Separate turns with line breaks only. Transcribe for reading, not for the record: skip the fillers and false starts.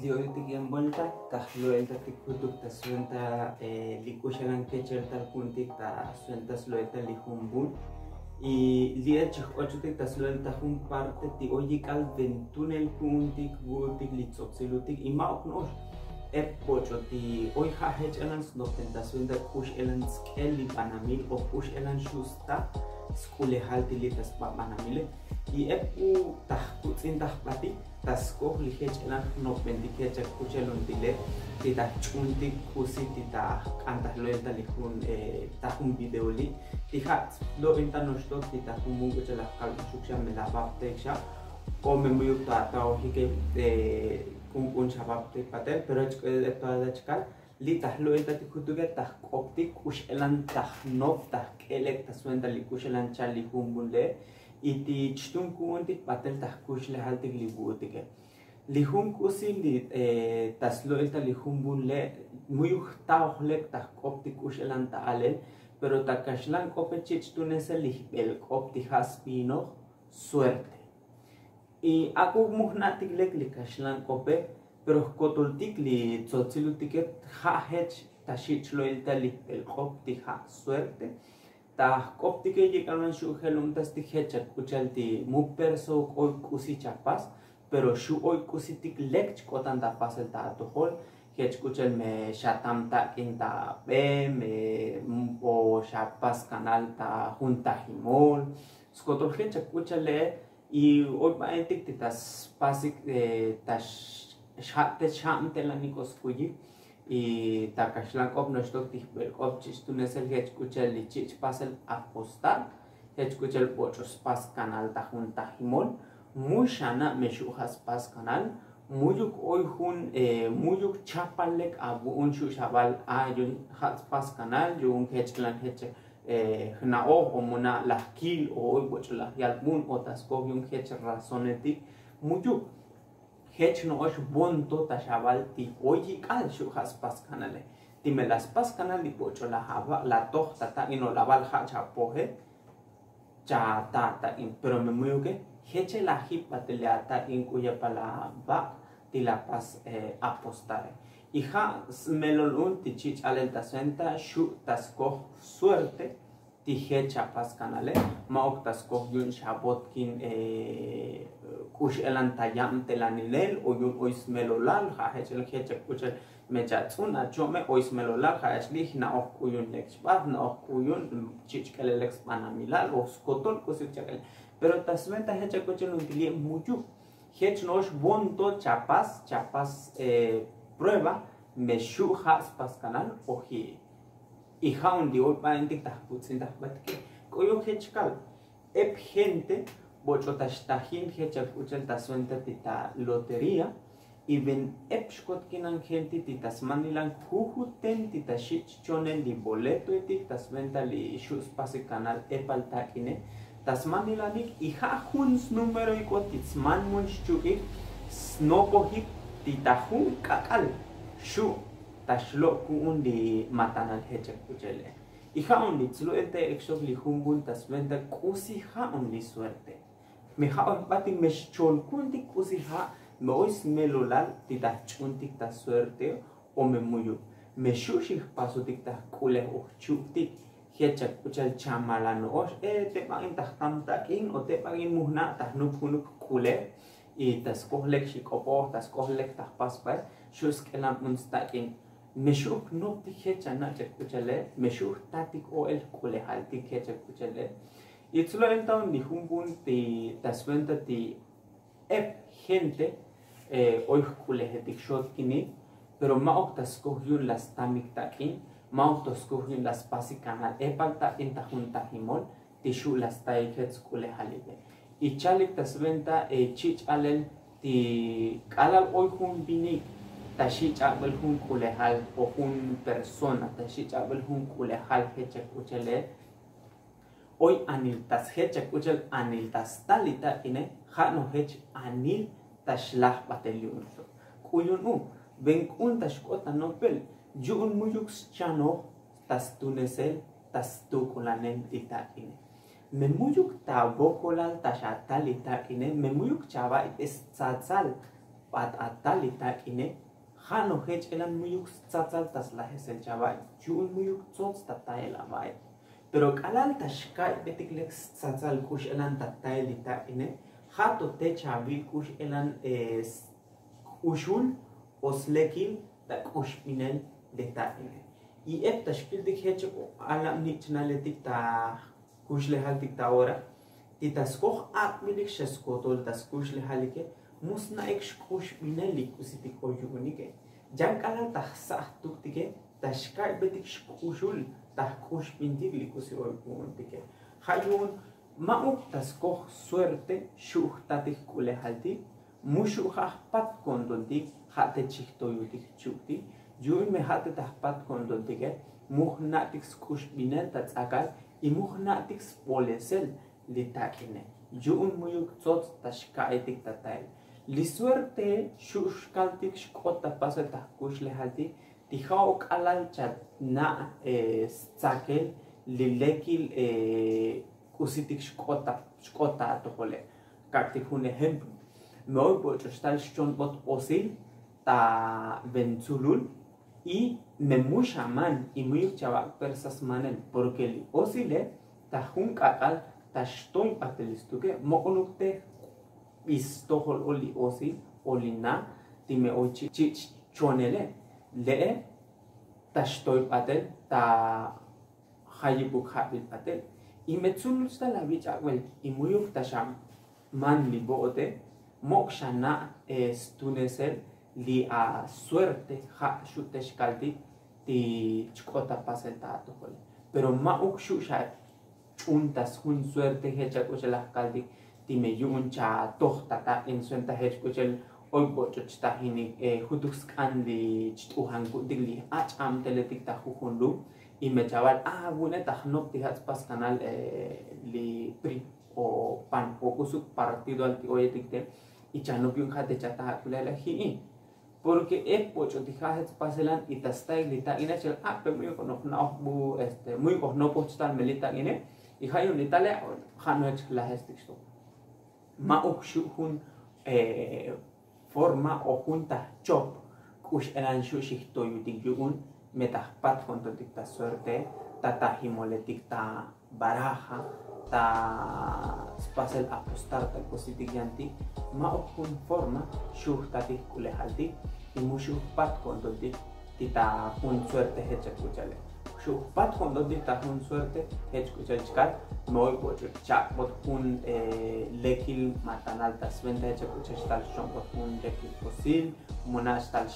Lioy tigyan bolta, kahlo elta tikutuk ta suenta likushalan kecher tal puntik ta suenta sloeta lihumbun. Y lia chihochutik ta suenta hum parte ti oyikal ventunel puntik butik litzopsilutik y maoknosh. Pocho ti hoy hahech elan snopenta suenta kush elan skelli panamil o kush elan shusta skule halti litas panamile. Y epu tahkutzin tahpati taskoh lihech elan nopenti kecha kuchelun dile tita chunti kusi tita kantas loenta lihun tahun video li tihat lo enta nostok tita humungu chela kalbu shuksha melabapteksha o memuyuk ta hike kun chabapte patel pero toda chkal li tahlo enta tikutuge tah optik kush elan tah nop tah kelek tasuenta li kush elan chali humbunle iti chtum kuuntik patel tah kush le haltik li buutike lihum kusi li taslo elta lihum bunle muyuh taohlek tah optik kush elan ta alel pero takashlan kopechich tunese lihbel opti haspino suerte y aku muhnatik lek li kashlan kope pero kotultik li tzotzilutiket hahech tashich lo elta lihbel opti ha suerte ta koptike yekalan shu helum tas tihecha kuchalti mu perso oy kusi chapas pero shu oy kusi tik lek kotan da pasel ta tohol hech kuchel me shatam ta kinta be me o chapas canal ta junta himol skotol hecha kuchale y hoy va entik titas pasik tas shate shamte la nikos kuyi y takashlan kop nostok tihbel kop chistunesel hech kuchel lichich pasel apostar hech kuchel pochos pas canal ta junta himol muy shana meshujas pas canal muyuk oy hun muyuk chapalek abu un shu shabal ayun has pas canal yun hech clan hech hna o mona lahkil o oy bochla yalmun otas ko yun hech razonetik muyuk hech no osh bonto ta shabal ti oyi kal shu has pas canale ti me las pas canal li pocho la haba la tohta ta ino la bal ha chapohe cha ta in pero me muyuke heche la hipateleata in cuya palaba ti la pas apostare hija melolun ti chich alenta senta shu tasko suerte ti hecha pas canale maok tasko yun shabotkin kush elantayam telanilel o yun ois melolal ha hechel hecha kuchel mechatsuna chome ois melolal ha echli na ok kuyun lexbad na ok kuyun chich kele lexpanamilal o skotol kusit chakele pero tasventa hecha kuchel untilie mucho hech nosh bonto chapas prueba me shu has pas canal oji y jaun di hoy pa entik tahputsin tahbatke koyo hechkal ep gente bochotastajin hecha kuchel tasventa tita lotería y ven epshkot kinan gente titasmanilan jujuten titashich chonen di boleto etik tasventa li shus pase canal epaltakine tasmanilanik y jajuns número y kotitzman munchuk snopohik titahun kakal shu tashlo kuun di matanal hecha kuchele y jaun di tzlo ente ekshok li humbun tasventa kusi jaun li suerte me jaun batin meschol kuntik kusi ha me ois melolal titachuntik ta suerte o me muyu me shushik pasutik ta kule uchuktik hecha kuchal chamalano osh te pagin tahtam takin o te pagin muhna tahnuk hunuk kule y taskohlek shikopo taskohlek tahpaspa shusk elam unstakin meshuk no ti hecha na kuchale meshuk tatik o el kule haltik hecha kuchale itzlo enton di humbun ti tasventa ti ep gente oy kule hetik shotkini pero maok taskohyun las tamik takin maok taskohyun las pasi canal epalta inta junta himol tishu las taikets kule halide y chalik tasventa chich alel ti kalal oy hun binik tashi chabel hun kule hal o hun persona tashi chabel hun kule hal hecha kuchele hoy anil tas hecha kuchel anil tas talita ine hano hech anil tashlah bateliun kuyun ven un tashkota nopel yun muyuk chano tas tunesel tas tukulanen titakine me muyuk tabokolal tashatalita ine me muyuk chava es tzatzal pat atali takine Hano hech elan muyuk tzatzal tas la hesel chavay. Jun muyuk tzotz tatay la bay. Pero kalal tashkai betiklex tzatzal kush elan tatay li takine. Hato te chavi kush elan ushul oslekil ta kush pinel de takine. Y ep tashkil dik hech alam nichnaletik ta kush lehaltik ta ora. Titaskoh akmilik sheskotol tas kush lehalike. Musna ekshkush bineli kusitik oyugunike. Jankala tahsah tuktike, tashkai betik shkushul, tahkush bintik likusi oyugunike. Hayun mauk taskoh suerte shuh tatik kulehaltik, mushuhah pat kondoltik, hate chihtoyutik chukti, yun me hate tahpat kondoltike, muhnatik skush binel tatsakal, y muhnatik spolesel litakine. Yun muyuk tzotz tashkai tik tatay. Li suerte shushkaltik shkota pasa tahkush lehaltik tihaok alal chat na tzakel lilekil kusitik shkota tohole kaktik un ejemplo me hoy por estar shon bot osil ta benzulul y me mushaman y muy chavak persas manel porque li osile tahun kakal tashtoy patelistuke mokonukte Istohol oli osi olina time ochi chich chonele le tashtoy patel ta hayibuk habil patel y metsul sta la bichawel y muyuk tasham man li boote mokshana stunesel li a suerte ha shutesh kalti ti chkota pasel ta tohol pero ma ukshu sha chuntas hun suerte hecha kuchelah kalti time yun cha tohtata en suenta hech kuchel oy bocho chta hini hudux kandi chtuhan kudigli acham teletik ta huhunlu y me chaval bune tahnop tihats pas canal li pri o pan o kusuk partido alti oyetikte y chanop yun hate chata kulela hi porque bocho tihats paselan y tastai lita ina chel pe muy konofna bu muy konopos tal melita ine y hayun litale hanoch la hestiksto ma ukshun forma o junta chop kush eran shushik toyutik yugun metahpat kontotik ta suerte ta himoletik ta baraja ta spasel apostar ta positik yanti ma ukun forma shuh tatik kulehaltik y mushuh pat kontotik tita hun suerte hecha kuchale shuh pat kontotik ta hun suerte hech kuchal chkar Noi bocho chak bot un lekil matanal tas venta hecha kuchal shtal shon bot un lekil fosil monash tal